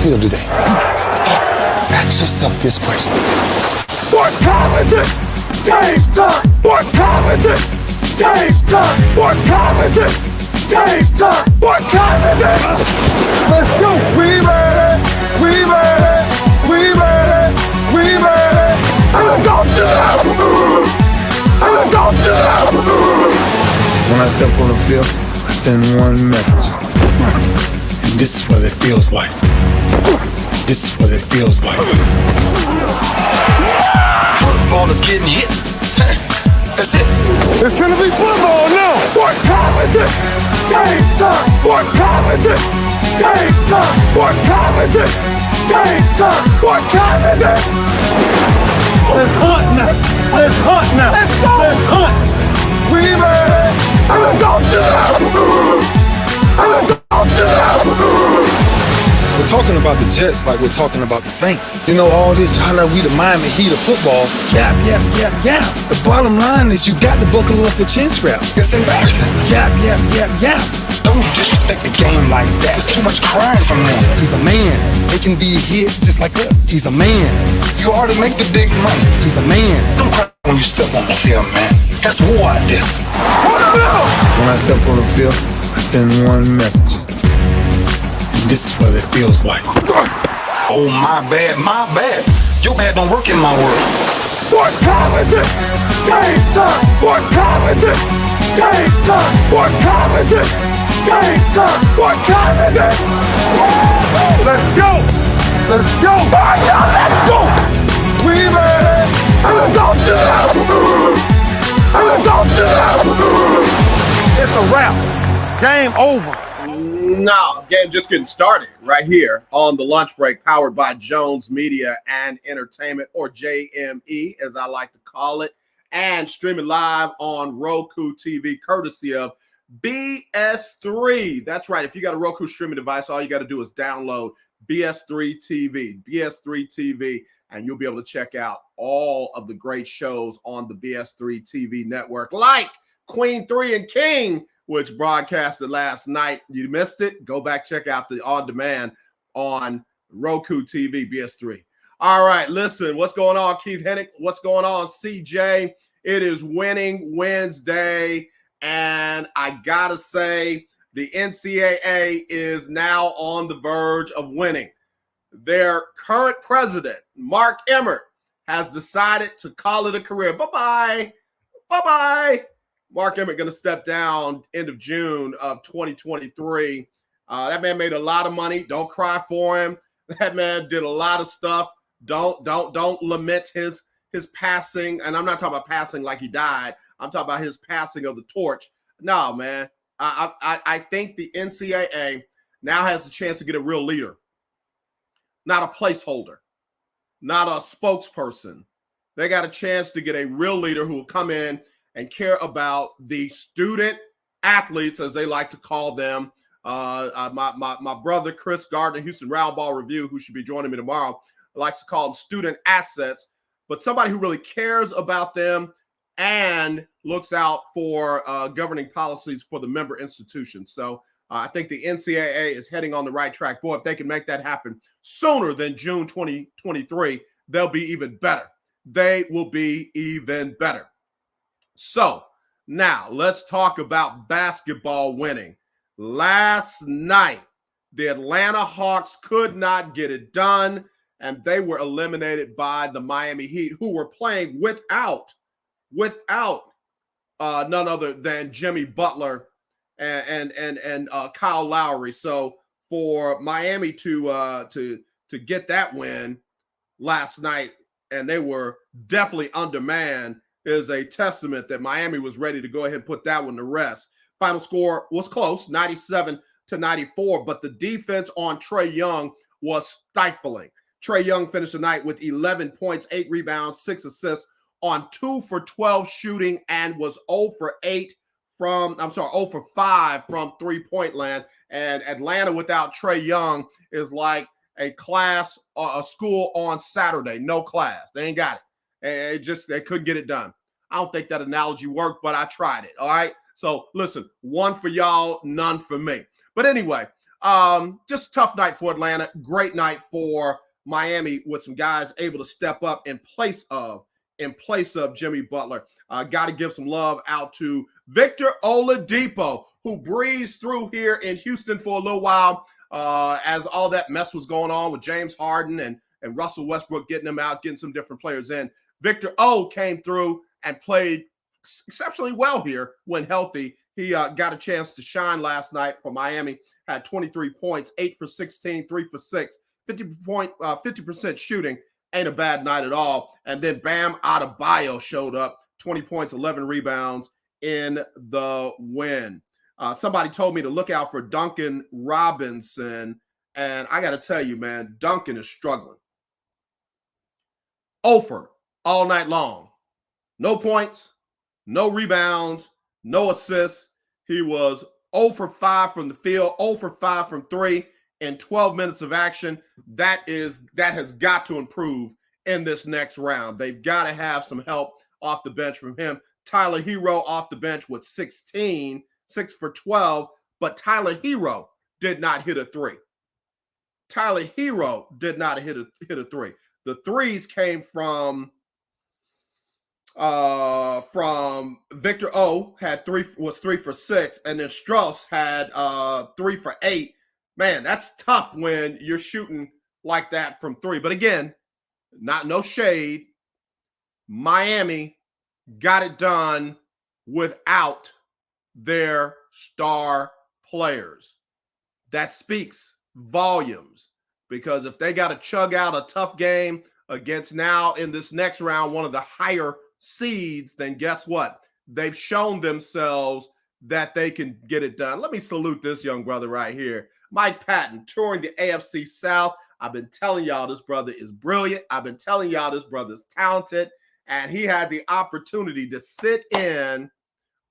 feel today? Ask yourself this question. What time is it? Game time! What time is it? Game time! What time is it? Game time! What time is it? Let's go! We ready! We ready! We ready! We ready! And don't do that! And don't do that! When I step on the field, I send one message. And this is what it feels like. This is what it feels like. Football is getting hit. That's it. It's gonna be football now. What time is it? Game time. What time is it? Game time. What time is it? Game time. What time is it? Let's hunt now. Let's hunt now. Let's go. Let's hunt. We ready? And don't do that. And don't do that. We're talking about the Jets like we're talking about the Saints. You know, all this, how like we the Miami Heat of football. Yap, yap, yap, yap. The bottom line is you got to buckle up your chin straps. It's embarrassing. Yap, yap, yap, yap. Don't disrespect the game like that. There's too much crying from them. He's a man. They can be hit just like us. He's a man. You already make the big money. He's a man. Don't cry when you step on the field, man. That's war out there. When I step on the field, I send one message. This is what it feels like. Oh, my bad, my bad. Your bad don't work in my world. What time is it? Game time. What time is it? Game time. What time is it? Game time. What time is it? Let's go. Let's go. Let's go. We ready? And don't do that. And don't do that. It's a wrap. Game over. No, game just getting started right here on the lunch break, powered by Jones Media and Entertainment, or JM&E, as I like to call it, and streaming live on ROKU TV, courtesy of BS3. That's right. If you got a Roku streaming device, all you got to do is download BS3 TV, and you'll be able to check out all of the great shows on the BS3 TV network, like Queen 3 and King, which broadcasted last night. You missed it? Go back, check out the on-demand on Roku TV, BS3. All right, listen, what's going on, Keith Hennick? What's going on, CJ? It is Winning Wednesday, and I gotta say, the NCAA is now on the verge of winning. Their current president, Mark Emmert, has decided to call it a career. Bye-bye. Bye-bye. Mark Emmert going to step down end of June of 2023. That man made a lot of money. Don't cry for him. That man did a lot of stuff. Don't lament his passing. And I'm not talking about passing like he died. I'm talking about his passing of the torch. No, man. I think the NCAA now has the chance to get a real leader, not a placeholder, not a spokesperson. They got a chance to get a real leader who will come in and care about the student athletes, as they like to call them. My brother, Chris Gardner, Houston Roundball Review, who should be joining me tomorrow, likes to call them student assets, but somebody who really cares about them and looks out for governing policies for the member institutions. So I think the NCAA is heading on the right track. Boy, if they can make that happen sooner than June 2023, they'll be even better. They will be even better. So now let's talk about basketball winning. Last night, the Atlanta Hawks could not get it done, and they were eliminated by the Miami Heat, who were playing without none other than Jimmy Butler and Kyle Lowry. So for Miami to get that win last night, and they were definitely undermanned, is a testament that Miami was ready to go ahead and put that one to rest. Final score was close, 97-94, but the defense on Trae Young was stifling. Trae Young finished the night with 11 points, 8 rebounds, 6 assists on 2 for 12 shooting, and was 0 for 5 from three-point land. And Atlanta without Trae Young is like a school on Saturday, no class. They ain't got it. They couldn't get it done. I don't think that analogy worked, but I tried it. All right. So listen, one for y'all, none for me. But anyway, Just a tough night for Atlanta. Great night for Miami with some guys able to step up in place of Jimmy Butler. Got to give some love out to Victor Oladipo, who breezed through here in Houston for a little while as all that mess was going on with James Harden and Russell Westbrook getting them out, getting some different players in. Victor O came through and played exceptionally well here when healthy. He got a chance to shine last night for Miami, had 23 points, 8 for 16, 3 for 6, 50% shooting. Ain't a bad night at all. And then Bam Adebayo showed up, 20 points, 11 rebounds in the win. Somebody told me to look out for Duncan Robinson, and I got to tell you, man, Duncan is struggling. Over all night long. No points, no rebounds, no assists. He was 0 for 5 from the field, 0 for 5 from 3 in 12 minutes of action. That has got to improve in this next round. They've got to have some help off the bench from him. Tyler Hero off the bench with 16, 6 for 12, but Tyler Hero did not hit a three. Tyler Hero did not hit a three. The threes came from Victor O was 3 for 6, and then Strauss had 3 for 8. Man, that's tough when you're shooting like that from 3. But again, no shade. Miami got it done without their star players. That speaks volumes, because if they got to chug out a tough game against now in this next round one of the higher seeds, then guess what? They've shown themselves that they can get it done. Let me salute this young brother right here. Mike Patton, touring the AFC South. I've been telling y'all this brother is brilliant. I've been telling y'all this brother's talented. And he had the opportunity to sit in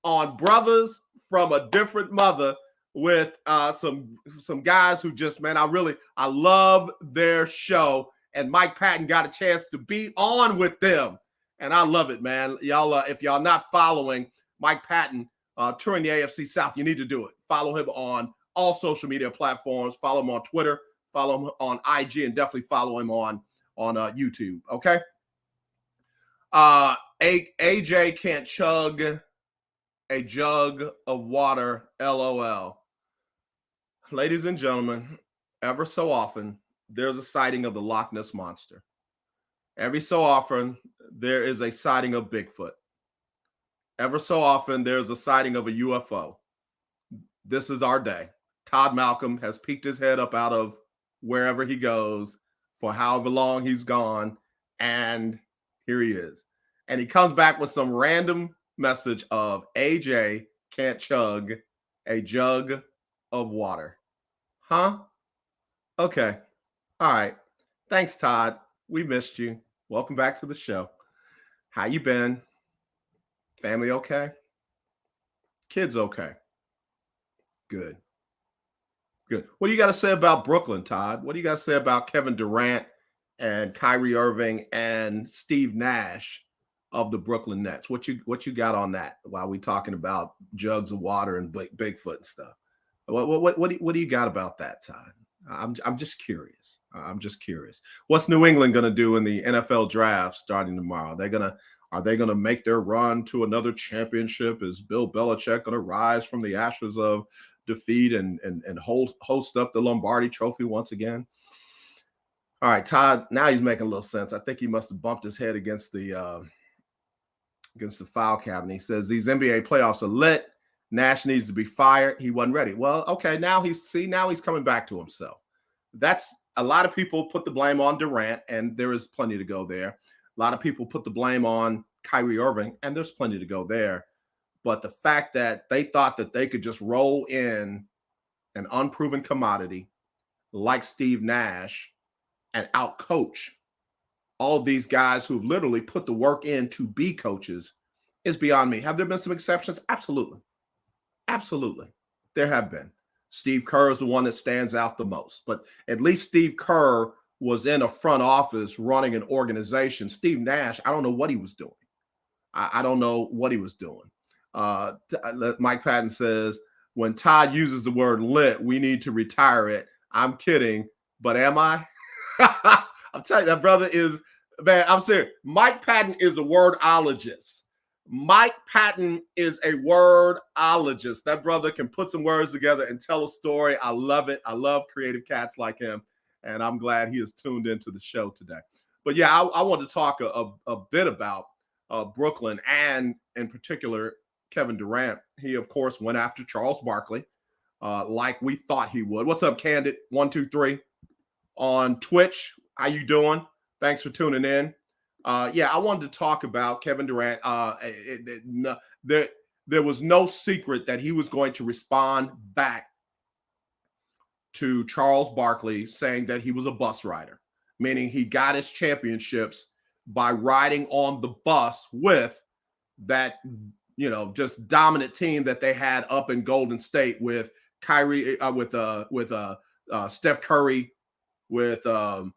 on Brothers from a Different Mother with some guys who just, man, I love their show. And Mike Patton got a chance to be on with them. And I love it, man. Y'all, if y'all not following Mike Patton touring the AFC South, you need to do it. Follow him on all social media platforms. Follow him on Twitter. Follow him on IG, and definitely follow him on YouTube. Okay. AJ can't chug a jug of water. LOL. Ladies and gentlemen, ever so often there's a sighting of the Loch Ness Monster. Every so often there is a sighting of Bigfoot. Ever so often there's a sighting of a UFO. This is our day. Todd Malcolm has peeked his head up out of wherever he goes for however long he's gone, and here he is. And he comes back with some random message of AJ can't chug a jug of water. Huh? Okay. All right. Thanks, Todd. We missed you. Welcome back to the show. How you been? Family okay? Kids okay? Good. Good. What do you got to say about Brooklyn, Todd? What do you got to say about Kevin Durant and Kyrie Irving and Steve Nash of the Brooklyn Nets? What you got on that while we talking about jugs of water and Bigfoot and stuff? What do you got about that, Todd? I'm just curious. I'm just curious. What's New England going to do in the NFL draft starting tomorrow? Are they gonna make their run to another championship? Is Bill Belichick going to rise from the ashes of defeat and host up the Lombardi Trophy once again? All right, Todd. Now he's making a little sense. I think he must have bumped his head against the file cabinet. He says these NBA playoffs are lit. Nash needs to be fired. He wasn't ready. Well, okay, now he's coming back to himself. That's a lot of people put the blame on Durant, and there is plenty to go there. A lot of people put the blame on Kyrie Irving, and there's plenty to go there. But the fact that they thought that they could just roll in an unproven commodity like Steve Nash and outcoach all of these guys who've literally put the work in to be coaches is beyond me. Have there been some exceptions? Absolutely. Absolutely. There have been. Steve Kerr is the one that stands out the most. But at least Steve Kerr was in a front office running an organization. Steve Nash, I don't know what he was doing. I don't know what he was doing. Mike Patton says, when Todd uses the word lit, we need to retire it. I'm kidding, but am I? I'm telling you, that brother is, man, I'm serious. Mike Patton is a wordologist. Mike Patton is a wordologist. That brother can put some words together and tell a story. I love it. I love creative cats like him, and I'm glad he has tuned into the show today. But yeah, I want to talk a bit about Brooklyn and in particular Kevin Durant. He, of course, went after Charles Barkley like we thought he would. What's up, Candid? 123 on Twitch. How you doing? Thanks for tuning in. Yeah, I wanted to talk about Kevin Durant. There was no secret that he was going to respond back to Charles Barkley saying that he was a bus rider, meaning he got his championships by riding on the bus with that, just dominant team that they had up in Golden State with Kyrie, with Steph Curry, with man,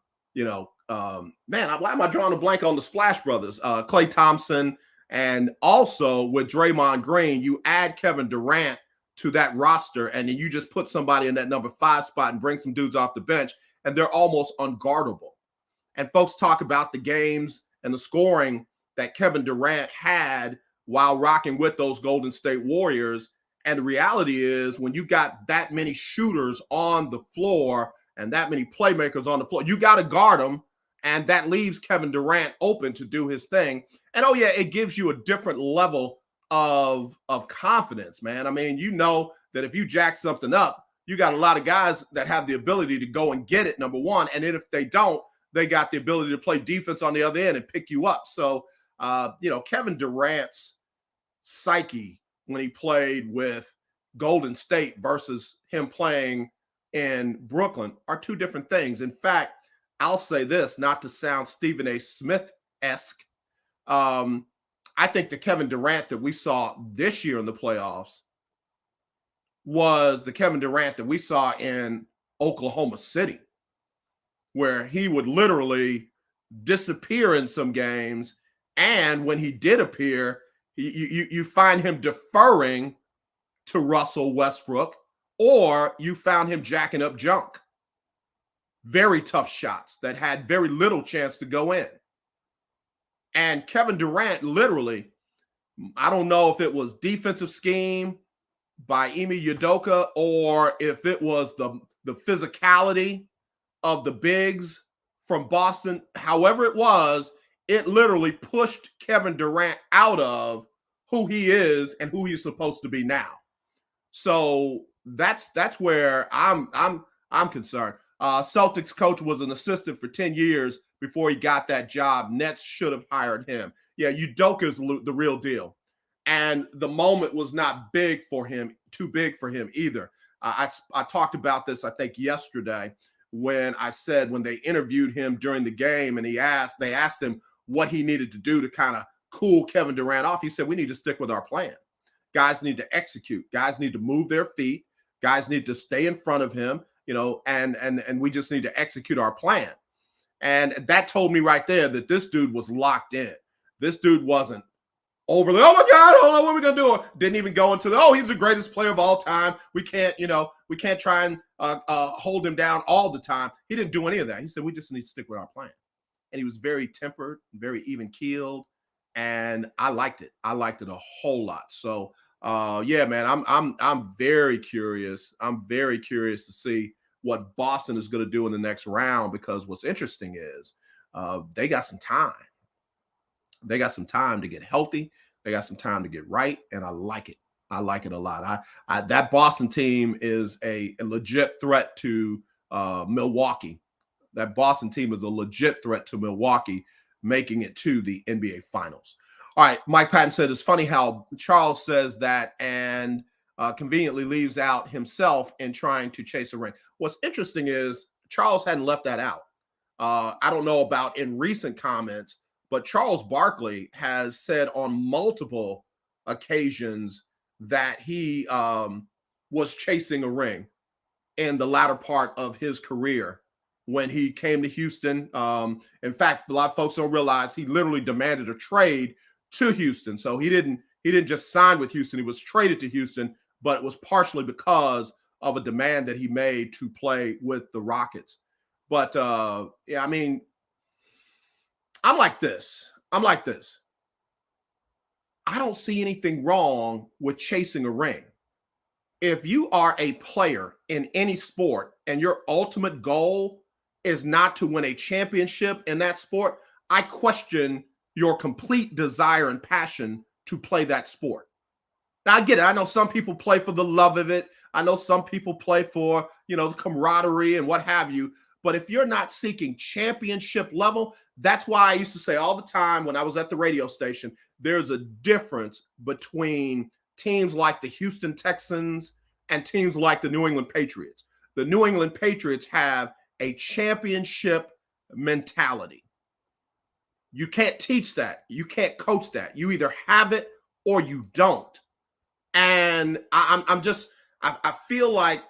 why am I drawing a blank on the Splash Brothers? Klay Thompson, and also with Draymond Green. You add Kevin Durant to that roster, and then you just put somebody in that number 5 spot and bring some dudes off the bench, and they're almost unguardable. And folks talk about the games and the scoring that Kevin Durant had while rocking with those Golden State Warriors. And the reality is, when you got that many shooters on the floor and that many playmakers on the floor, you got to guard them. And that leaves Kevin Durant open to do his thing. And, oh, yeah, it gives you a different level of confidence, man. I mean, you know that if you jack something up, you got a lot of guys that have the ability to go and get it, number one. And then if they don't, they got the ability to play defense on the other end and pick you up. So, Kevin Durant's psyche when he played with Golden State versus him playing in Brooklyn are two different things. In fact, I'll say this, not to sound Stephen A. Smith-esque. I think the Kevin Durant that we saw this year in the playoffs was the Kevin Durant that we saw in Oklahoma City, where he would literally disappear in some games. And when he did appear, you find him deferring to Russell Westbrook, or you found him jacking up junk. Very tough shots that had very little chance to go in. And Kevin Durant literally, I don't know if it was defensive scheme by Ime Udoka or if it was the physicality of the bigs from Boston. However it was, it literally pushed Kevin Durant out of who he is and who he's supposed to be now. So that's where I'm concerned. Celtics coach was an assistant for 10 years before he got that job. Nets should have hired him. Yeah, Udoka's the real deal. And the moment was not too big for him either. I talked about this, I think, yesterday when I said when they interviewed him during the game and they asked him what he needed to do to kind of cool Kevin Durant off. He said, we need to stick with our plan. Guys need to execute. Guys need to move their feet. Guys need to stay in front of him, and we just need to execute our plan. And that told me right there that this dude was locked in. This dude wasn't overly, oh my God, hold on, what are we gonna do? Didn't even go into he's the greatest player of all time. We can't try and hold him down all the time. He didn't do any of that. He said, we just need to stick with our plan. And he was very tempered, very even keeled, and I liked it. I liked it a whole lot. So yeah, man, I'm very curious. I'm very curious to see what Boston is going to do in the next round, because what's interesting is they got some time. They got some time to get healthy. They got some time to get right, and I like it. I like it a lot. That Boston team is a legit threat to Milwaukee. That Boston team is a legit threat to Milwaukee, making it to the NBA Finals. All right, Mike Patton said it's funny how Charles says that and conveniently leaves out himself in trying to chase a ring. What's interesting is Charles hadn't left that out. I don't know about in recent comments, but Charles Barkley has said on multiple occasions that he was chasing a ring in the latter part of his career when he came to Houston. In fact, a lot of folks don't realize he literally demanded a trade to Houston. So he didn't just sign with Houston. He was traded to Houston, but it was partially because of a demand that he made to play with the Rockets. But yeah, I mean, I'm like this. I don't see anything wrong with chasing a ring. If you are a player in any sport and your ultimate goal is not to win a championship in that sport, I question your complete desire and passion to play that sport. Now, I get it. I know some people play for the love of it. I know some people play for, the camaraderie and what have you. But if you're not seeking championship level, that's why I used to say all the time when I was at the radio station, there's a difference between teams like the Houston Texans and teams like the New England Patriots. The New England Patriots have a championship mentality. You can't teach that. You can't coach that. You either have it or you don't. And I feel like,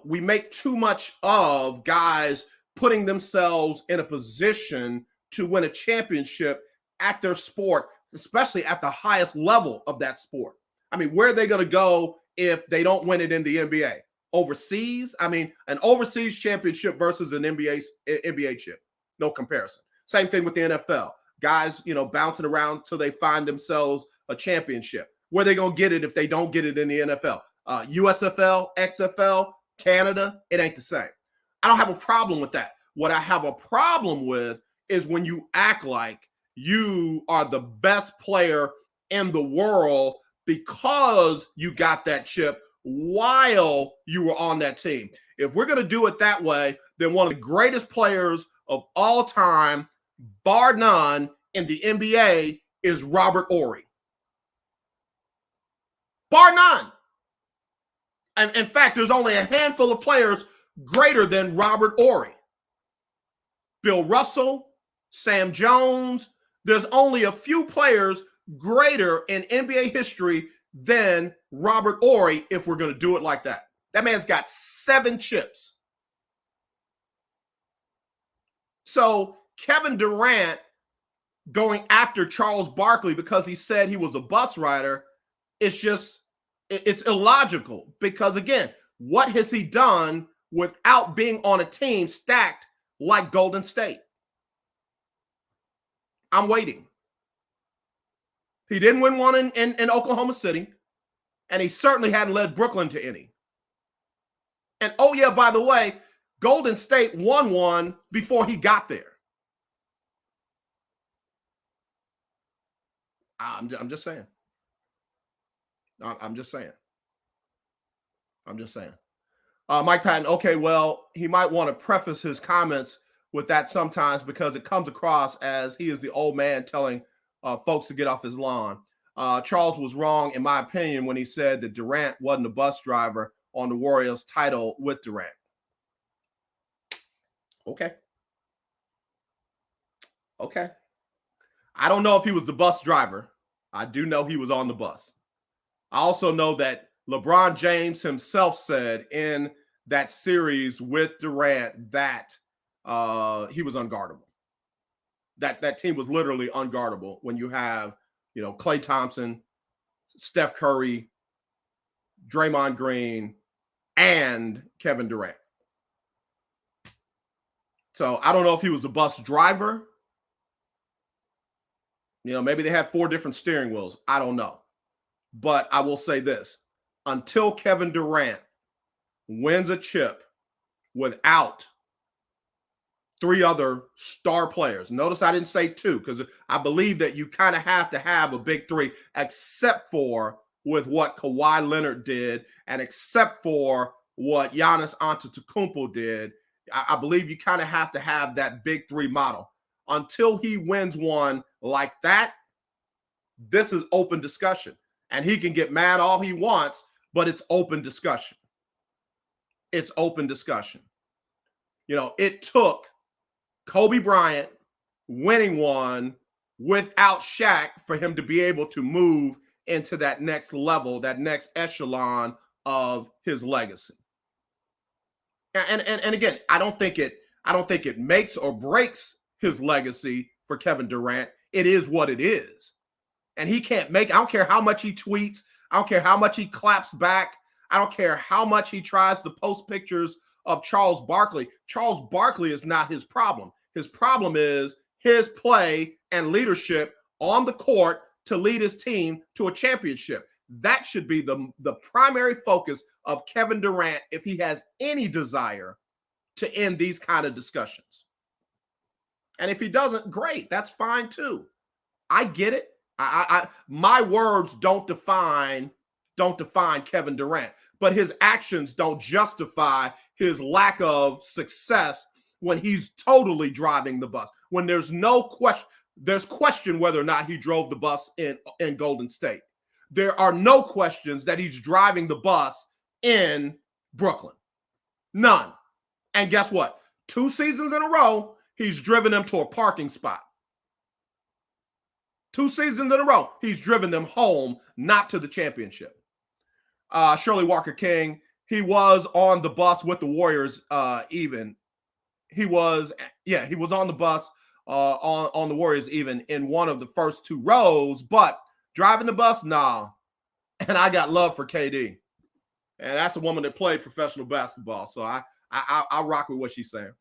we make too much of guys putting themselves in a position to win a championship at their sport, especially at the highest level of that sport. I mean, where are they going to go if they don't win it in the NBA? Overseas? I mean, an overseas championship versus an NBA chip. No comparison. Same thing with the NFL. Guys, bouncing around till they find themselves a championship. Where are they going to get it if they don't get it in the NFL? USFL, XFL, Canada, it ain't the same. I don't have a problem with that. What I have a problem with is when you act like you are the best player in the world because you got that chip while you were on that team. If we're going to do it that way, then one of the greatest players of all time, bar none, in the NBA is Robert Horry. Bar none. And in fact, there's only a handful of players greater than Robert Horry. Bill Russell, Sam Jones. There's only a few players greater in NBA history than Robert Horry if we're going to do it like that. That man's got 7 chips. So Kevin Durant going after Charles Barkley because he said he was a bus rider, it's illogical because, again, what has he done without being on a team stacked like Golden State? I'm waiting. He didn't win one in Oklahoma City, and he certainly hadn't led Brooklyn to any. And, oh, yeah, by the way, Golden State won one before he got there. I'm just saying. I'm just saying. Mike Patton, okay, well, he might want to preface his comments with that sometimes because it comes across as he is the old man telling folks to get off his lawn. Charles was wrong, in my opinion, when he said that Durant wasn't a bus driver on the Warriors title with Durant. Okay. I don't know if he was the bus driver. I do know he was on the bus. I also know that LeBron James himself said in that series with Durant that he was unguardable. That team was literally unguardable when you have, Klay Thompson, Steph Curry, Draymond Green, and Kevin Durant. So I don't know if he was the bus driver. Maybe they had 4 different steering wheels. I don't know. But I will say this. Until Kevin Durant wins a chip without 3 other star players. Notice I didn't say 2 because I believe that you kind of have to have a big 3, except for with what Kawhi Leonard did and except for what Giannis Antetokounmpo did. I believe you kind of have to have that big 3 model. Until he wins one like that, this is open discussion. And he can get mad all he wants, but it's open discussion. It's open discussion. It took Kobe Bryant winning one without Shaq for him to be able to move into that next level, that next echelon of his legacy. And again, I don't think it makes or breaks his legacy for Kevin Durant. It is what it is. And he can't I don't care how much he tweets. I don't care how much he claps back. I don't care how much he tries to post pictures of Charles Barkley. Charles Barkley is not his problem. His problem is his play and leadership on the court to lead his team to a championship. That should be the primary focus of Kevin Durant if he has any desire to end these kind of discussions. And if he doesn't, great. That's fine too. I get it. My words don't define Kevin Durant, but his actions don't justify his lack of success when he's totally driving the bus. When there's no question, there's question whether or not he drove the bus in Golden State. There are no questions that he's driving the bus in Brooklyn. None. And guess what? 2 seasons in a row, he's driven them to a parking spot. 2 seasons in a row, he's driven them home, not to the championship. Shirley Walker King, he was on the bus with the Warriors even. He was on the bus on the Warriors even in one of the first 2 rows, but driving the bus, nah. And I got love for KD. And that's a woman that played professional basketball. So I rock with what she's saying.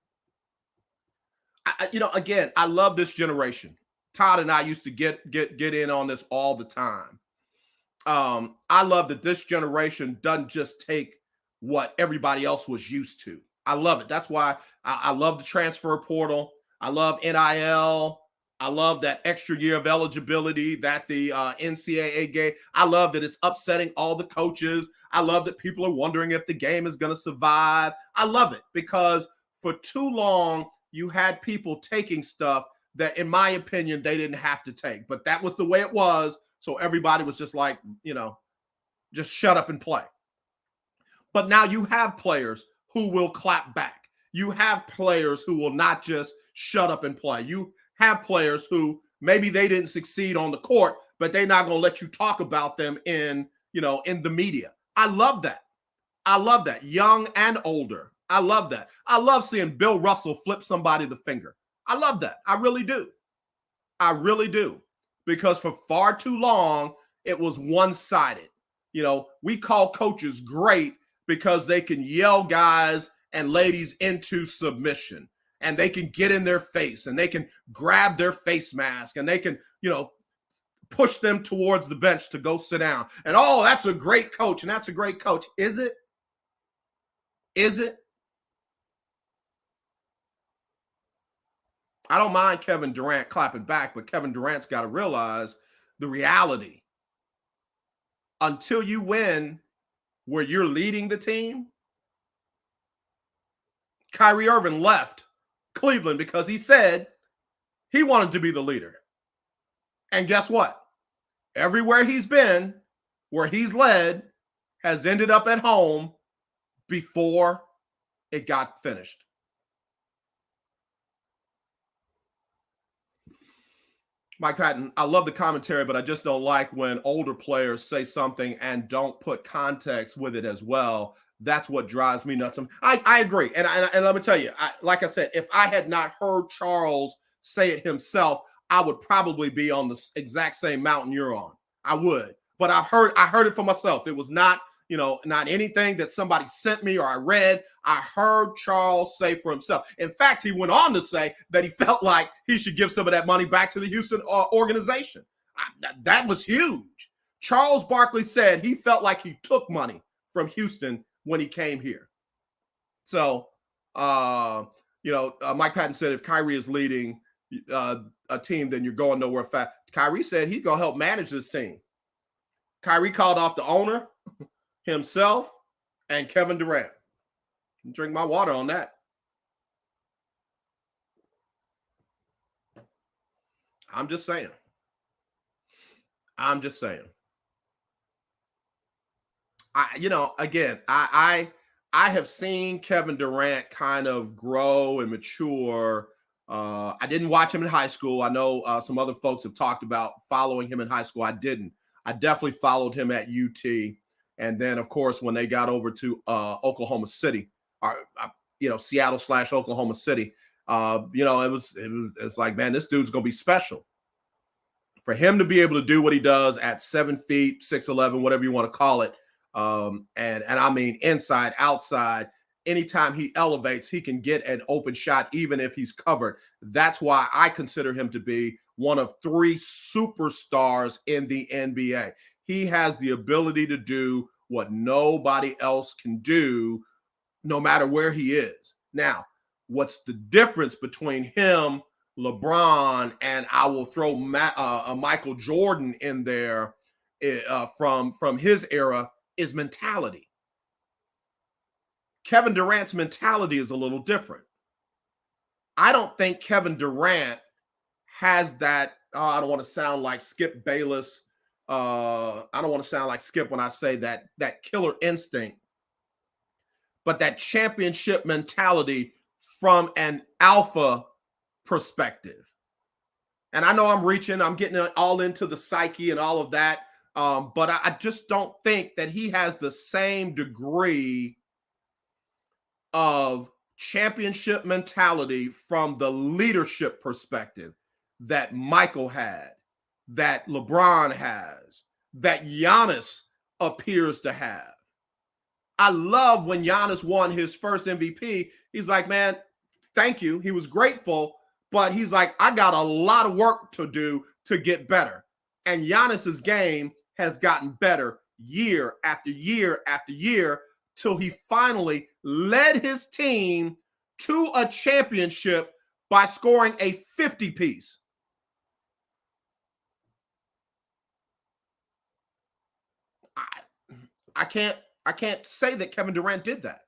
Again, I love this generation. Todd and I used to get in on this all the time. I love that this generation doesn't just take what everybody else was used to. I love it. That's why I love the transfer portal. I love NIL. I love that extra year of eligibility that the NCAA gave. I love that it's upsetting all the coaches. I love that people are wondering if the game is going to survive. I love it because for too long, you had people taking stuff that, in my opinion, they didn't have to take. But that was the way it was. So everybody was just like, just shut up and play. But now you have players who will clap back. You have players who will not just shut up and play. You have players who maybe they didn't succeed on the court, but they're not going to let you talk about them in the media. I love that. I love that. Young and older. I love that. I love seeing Bill Russell flip somebody the finger. I love that. I really do. I really do. Because for far too long, it was one-sided. We call coaches great because they can yell guys and ladies into submission. And they can get in their face and they can grab their face mask and they can, push them towards the bench to go sit down. And, oh, that's a great coach. And that's a great coach. Is it? Is it? I don't mind Kevin Durant clapping back, but Kevin Durant's got to realize the reality. Until you win where you're leading the team, Kyrie Irving left Cleveland because he said he wanted to be the leader. And guess what? Everywhere he's been, where he's led, has ended up at home before it got finished. Mike Patton, I love the commentary, but I just don't like when older players say something and don't put context with it as well. That's what drives me nuts. I agree. And let me tell you, like I said, if I had not heard Charles say it himself, I would probably be on the exact same mountain you're on. I would. But I heard it for myself. It was not, not anything that somebody sent me or I read. I heard Charles say for himself. In fact, he went on to say that he felt like he should give some of that money back to the Houston organization. That was huge. Charles Barkley said he felt like he took money from Houston when he came here. So, Mike Patton said if Kyrie is leading a team, then you're going nowhere fast. Kyrie said he's going to help manage this team. Kyrie called off the owner, himself, and Kevin Durant. Drink my water on that. I'm just saying. I have seen Kevin Durant kind of grow and mature. I didn't watch him in high school. I know some other folks have talked about following him in high school. I didn't. I definitely followed him at UT. And then, of course, when they got over to Oklahoma City, Seattle/Oklahoma City, it's like, man, this dude's going to be special. For him to be able to do what he does at 7 feet, 6'11", whatever you want to call it, and I mean inside, outside, anytime he elevates, he can get an open shot, even if he's covered. That's why I consider him to be one of 3 superstars in the NBA. He has the ability to do what nobody else can do, no matter where he is. Now, what's the difference between him, LeBron, and I will throw Michael Jordan in there from his era is mentality. Kevin Durant's mentality is a little different. I don't think Kevin Durant has that. I don't want to sound like Skip Bayless. I don't want to sound like Skip when I say that killer instinct, but that championship mentality from an alpha perspective. And I know I'm reaching, I'm getting all into the psyche and all of that, but I just don't think that he has the same degree of championship mentality from the leadership perspective that Michael had, that LeBron has, that Giannis appears to have. I love when Giannis won his first MVP. He's like, man, thank you. He was grateful, but he's like, I got a lot of work to do to get better. And Giannis's game has gotten better year after year after year till he finally led his team to a championship by scoring a 50-piece. I can't say that Kevin Durant did that.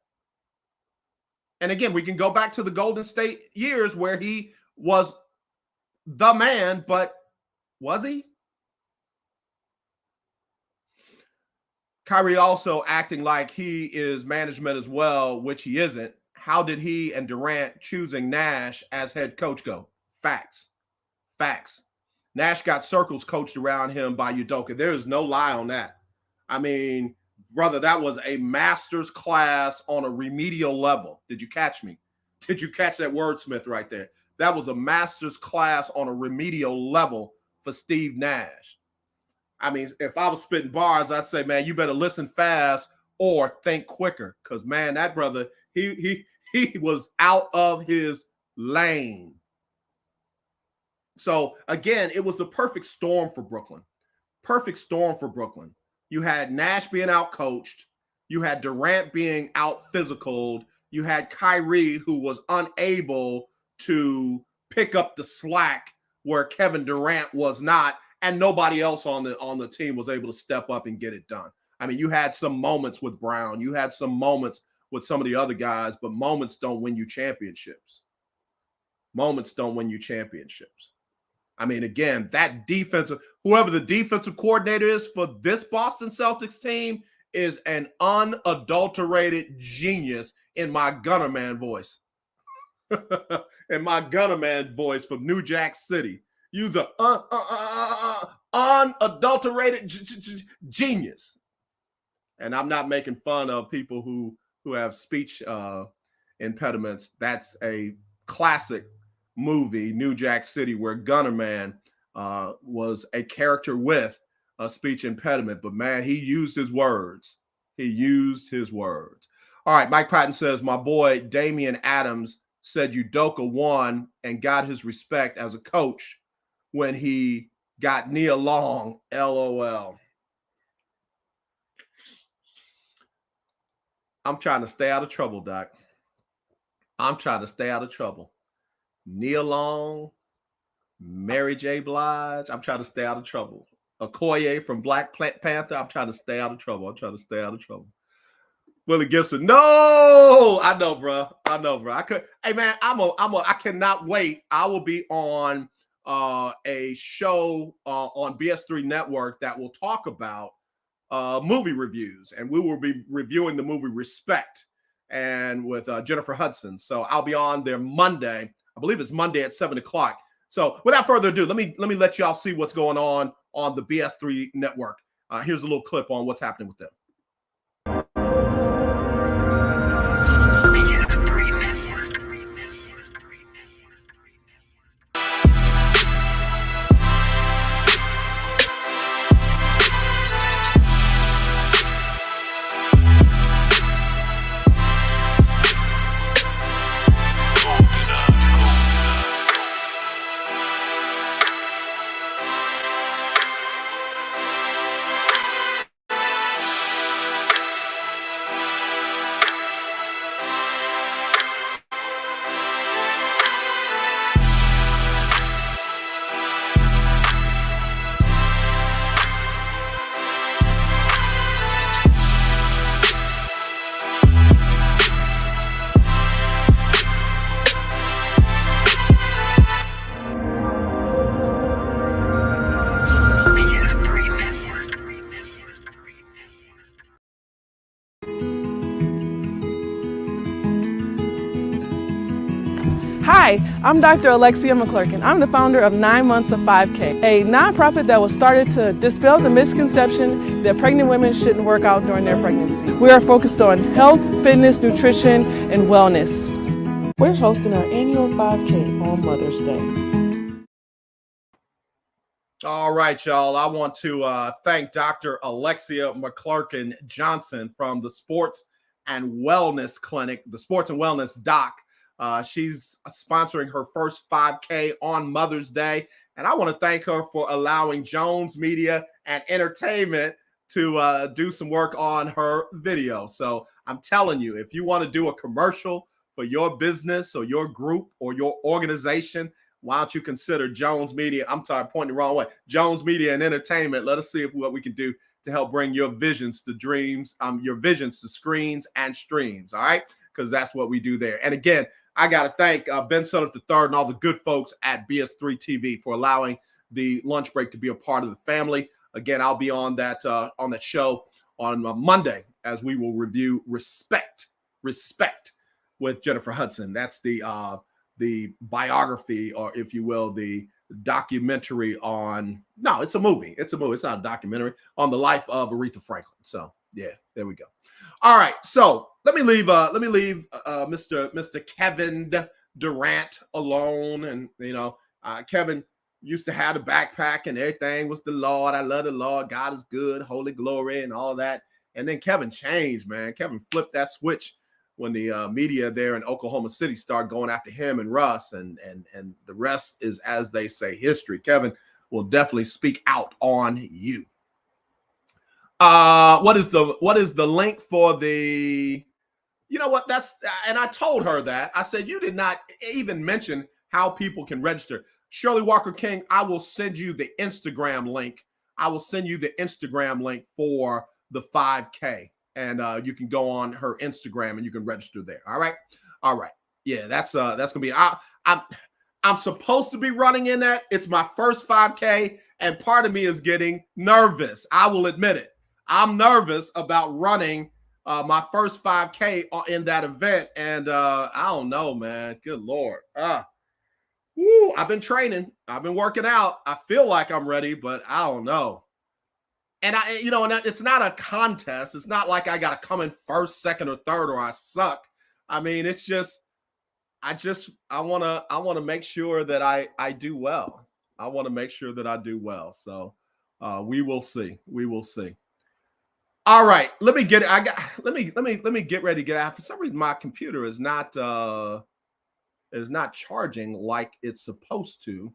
And again, we can go back to the Golden State years where he was the man, but was he? Kyrie also acting like he is management as well, which he isn't. How did he and Durant choosing Nash as head coach go? Facts. Nash got circles coached around him by Udoka. There is no lie on that. I mean, brother, that was a master's class on a remedial level. Did you catch me? Did you catch that wordsmith right there? That was a master's class on a remedial level for Steve Nash. I mean, if I was spitting bars, I'd say, man, you better listen fast or think quicker. Because, man, that brother, he was out of his lane. So, again, it was the perfect storm for Brooklyn. Perfect storm for Brooklyn. You had Nash being out-coached. You had Durant being out-physicaled. You had Kyrie, who was unable to pick up the slack where Kevin Durant was not, and nobody else on the team was able to step up and get it done. I mean, you had some moments with Brown. You had some moments with some of the other guys, but moments don't win you championships. Moments don't win you championships. I mean, again, that whoever the defensive coordinator is for this Boston Celtics team is an unadulterated genius in my Gunner Man voice. In my Gunner Man voice from New Jack City. Use an unadulterated genius. And I'm not making fun of people who have speech impediments. That's a classic movie, New Jack City, where Gunner Man was a character with a speech impediment. But, man, he used his words. He used his words. All right, Mike Patton says, my boy Damian Adams said Udoka won and got his respect as a coach when he got Nia Long, LOL. I'm trying to stay out of trouble, Doc. I'm trying to stay out of trouble. Nia Long, Mary J. Blige, I'm trying to stay out of trouble. Okoye from Black Panther, I'm trying to stay out of trouble. Willie Gibson, no! I know, bro. Hey, man, I cannot wait. I will be on a show on BS3 Network that will talk about movie reviews, and we will be reviewing the movie Respect, and with Jennifer Hudson. So I'll be on there Monday. I believe it's Monday at 7:00. So without further ado, let me let y'all see what's going on the BS3 Network. Here's a little clip on what's happening with them. Hi, I'm Dr. Alexia McClurkin. I'm the founder of 9 Months of 5K, a nonprofit that was started to dispel the misconception that pregnant women shouldn't work out during their pregnancy. We are focused on health, fitness, nutrition, and wellness. We're hosting our annual 5K on Mother's Day. All right, y'all. I want to thank Dr. Alexia McClurkin Johnson from the Sports and Wellness Clinic, the Sports and Wellness Doc. She's sponsoring her first 5K on Mother's Day. And I want to thank her for allowing Jones Media and Entertainment to do some work on her video. So I'm telling you, if you want to do a commercial for your business or your group or your organization, why don't you consider Jones Media? I'm sorry, pointing the wrong way. Jones Media and Entertainment. Let us see what we can do to help bring your visions to dreams, your visions to screens and streams. All right, because that's what we do there. And again, I got to thank Ben Sutter III and all the good folks at BS3 TV for allowing the lunch break to be a part of the family. Again, I'll be on that show on Monday as we will review Respect with Jennifer Hudson. That's the biography, or if you will, the documentary on, no, it's a movie. It's not a documentary, on the life of Aretha Franklin. So yeah, there we go. All right. So let me leave Mr. Kevin Durant alone. And, Kevin used to have a backpack and everything was the Lord. I love the Lord. God is good, holy glory, and all that. And then Kevin changed, man. Kevin flipped that switch when the media there in Oklahoma City started going after him and Russ, and the rest is, as they say, history. Kevin will definitely speak out on you. What is the link for the, you know what, and I told her that. I said, you did not even mention how people can register. Shirley Walker King, I will send you the Instagram link. I will send you the Instagram link for the 5K. And you can go on her Instagram and you can register there. All right. Yeah, that's gonna be. I'm supposed to be running in that. It's my first 5K, and part of me is getting nervous. I will admit it. I'm nervous about running my first 5K in that event, and I don't know, man. Good Lord. I've been training. I've been working out. I feel like I'm ready, but I don't know. And and it's not a contest. It's not like I got to come in first, second, or third, or I suck. I mean, it's just, I want to make sure that I do well. I want to make sure that I do well. So we will see. We will see. All right. Let me get ready to get out. For some reason, my computer is not charging like it's supposed to.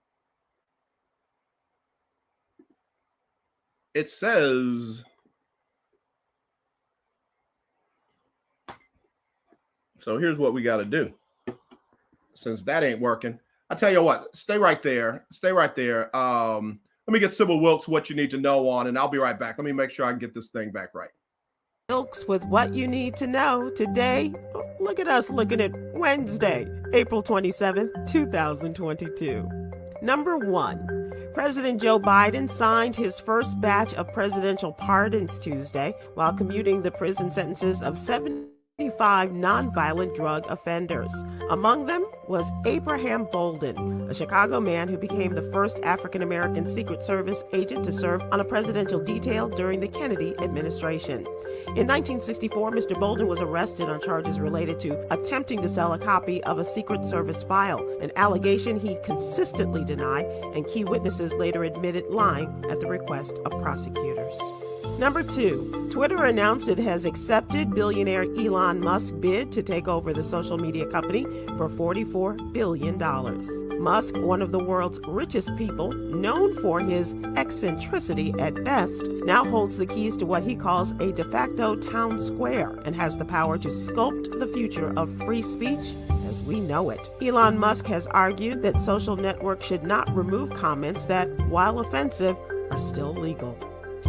It says, so here's what we got to do. Since that ain't working, I tell you what, stay right there. Let me get Sybil Wilkes what you need to know on, and I'll be right back. Let me make sure I can get this thing back right. Wilkes with what you need to know today. Look at us looking at Wednesday, April 27th, 2022. Number 1. President Joe Biden signed his first batch of presidential pardons Tuesday while commuting the prison sentences of 75 nonviolent drug offenders. Among them was Abraham Bolden, a Chicago man who became the first African-American Secret Service agent to serve on a presidential detail during the Kennedy administration. In 1964, Mr. Bolden was arrested on charges related to attempting to sell a copy of a Secret Service file, an allegation he consistently denied, and key witnesses later admitted lying at the request of prosecutors. Number 2, Twitter announced it has accepted billionaire Elon Musk's bid to take over the social media company for $44 billion. Musk, one of the world's richest people, known for his eccentricity at best, now holds the keys to what he calls a de facto town square and has the power to sculpt the future of free speech as we know it. Elon Musk has argued that social networks should not remove comments that, while offensive, are still legal.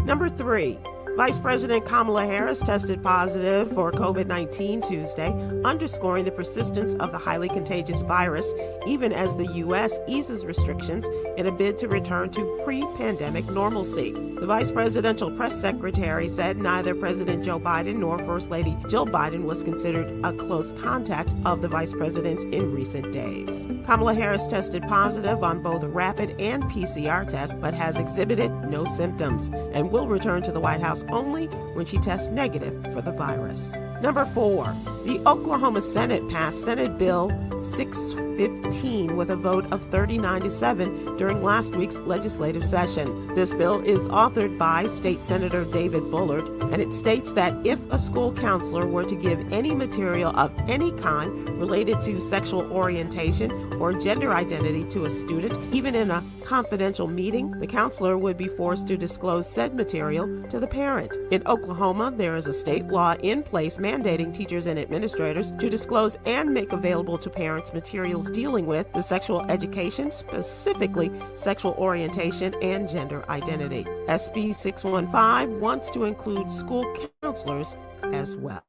Number 3, Vice President Kamala Harris tested positive for COVID-19 Tuesday, underscoring the persistence of the highly contagious virus, even as the U.S. eases restrictions in a bid to return to pre-pandemic normalcy. The vice presidential press secretary said neither President Joe Biden nor First Lady Jill Biden was considered a close contact of the vice presidents in recent days. Kamala Harris tested positive on both a rapid and PCR test, but has exhibited no symptoms and will return to the White House only when she tests negative for the virus. Number 4, the Oklahoma Senate passed Senate Bill 615 with a vote of 39-7 during last week's legislative session. This bill is authored by State Senator David Bullard, and it states that if a school counselor were to give any material of any kind related to sexual orientation or gender identity to a student, even in a confidential meeting, the counselor would be forced to disclose said material to the parent. In Oklahoma, there is a state law in place mandating teachers and administrators to disclose and make available to parents materials dealing with the sexual education, specifically sexual orientation and gender identity. SB 615 wants to include school counselors as well.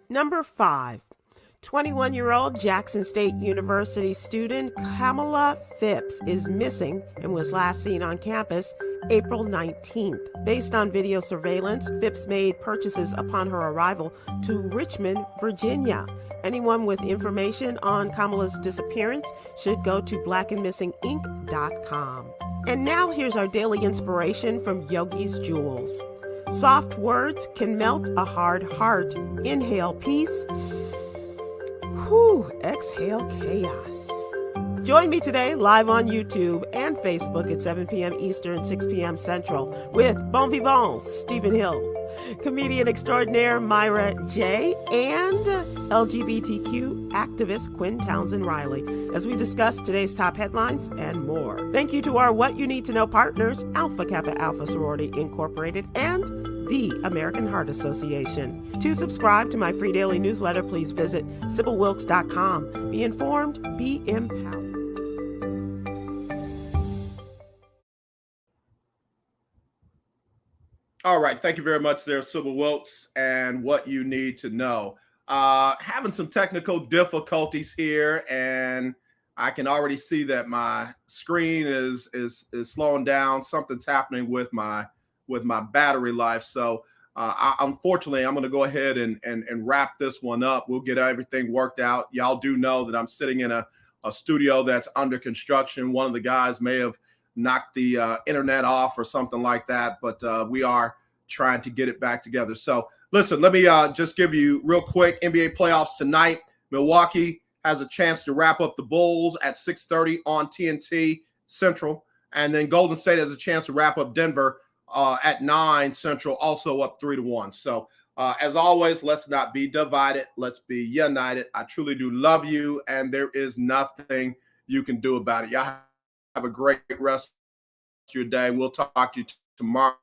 Number 5. 21-year-old Jackson State University student Kamala Phipps is missing and was last seen on campus April 19th. Based on video surveillance, Phipps made purchases upon her arrival to Richmond, Virginia. Anyone with information on Kamala's disappearance should go to blackandmissinginc.com. And now here's our daily inspiration from Yogi's Jewels. Soft words can melt a hard heart. Inhale peace. Whew, exhale chaos. Join me today live on YouTube and Facebook at 7 p.m. Eastern, 6 p.m. Central with Bon Vivant Stephen Hill, comedian extraordinaire Myra J., and LGBTQ activist Quinn Townsend Riley as we discuss today's top headlines and more. Thank you to our What You Need to Know partners, Alpha Kappa Alpha Sorority Incorporated and the American Heart Association. To subscribe to my free daily newsletter, please visit SibylWilkes.com. Be informed, be empowered. All right. Thank you very much there, Sybil Wilkes, and What You Need to Know. Having some technical difficulties here, and I can already see that my screen is slowing down. Something's happening with my battery life. So unfortunately, I'm going to go ahead and wrap this one up. We'll get everything worked out. Y'all do know that I'm sitting in a studio that's under construction. One of the guys may have knocked the internet off or something like that, but we are trying to get it back together. So listen, let me just give you real quick NBA playoffs tonight. Milwaukee has a chance to wrap up the Bulls at 6:30 on TNT Central. And then Golden State has a chance to wrap up Denver at 9 Central, also up 3-1. So as always, let's not be divided. Let's be united. I truly do love you, and there is nothing you can do about it. Y'all have a great rest of your day. We'll talk to you tomorrow.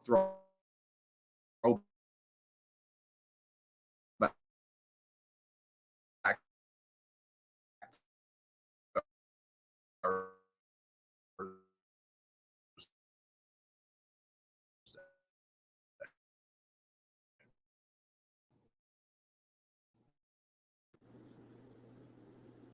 For